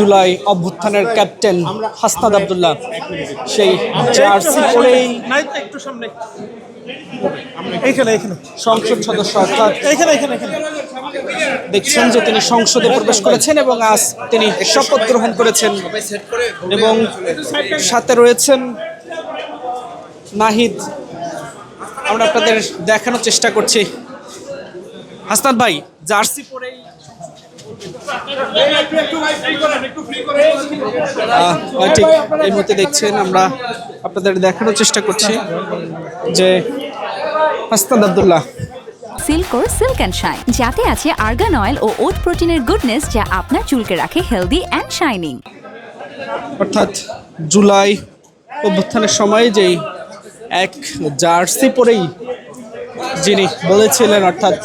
জুলাই অভ্যুত্থানের ক্যাপ্টেন হাসনাত আব্দুল্লাহ সেই জার্সি পরেই একটু সামনে এইখানে সংসদ সদস্য অর্থাৎ এইখানে দেখছেন যে তিনি সংসদে প্রবেশ করেছেন এবং আজ তিনি শপথ গ্রহণ করেছেন এবং সাথে রয়েছেন নাহিদ। আমরা আপনাদের দেখানোর চেষ্টা করছি। হাসনাত ভাই জার্সি পরেই ঠিক এই মুহূর্তে দেখছেন, আমরা আপনাদের দেখানোর চেষ্টা করছি যে হাসনাত আব্দুল্লাহ সিল্কোর সিল্ক অ্যান্ড শাইন, যাতে আছে আর্গান অয়েল ও ওট প্রোটিনের গুডনেস যা আপনার চুলকে রাখে হেলদি অ্যান্ড শাইনিং। অর্থাৎ জুলাই অভ্যুত্থানের সময় যেই এক জার্সি পরেই যিনি বলেছিলেন, অর্থাৎ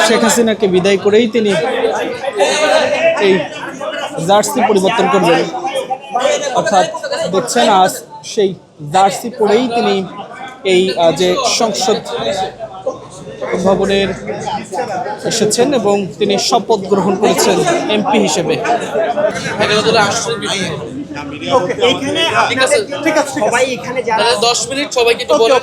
শেখ হাসিনাকে বিদায় করেই তিনি এই জার্সি পরিবর্তন করবেন। অর্থাৎ দেখছেন আজ সেই জার্সি পরেই তিনি এই যে সংসদ ভবনের এসেছেন এবং তিনি শপথ গ্রহণ করেছেন এমপি হিসেবে। ঠিক আছে সবাই এখানে 10 মিনিট সবাইকে একটু বলেন।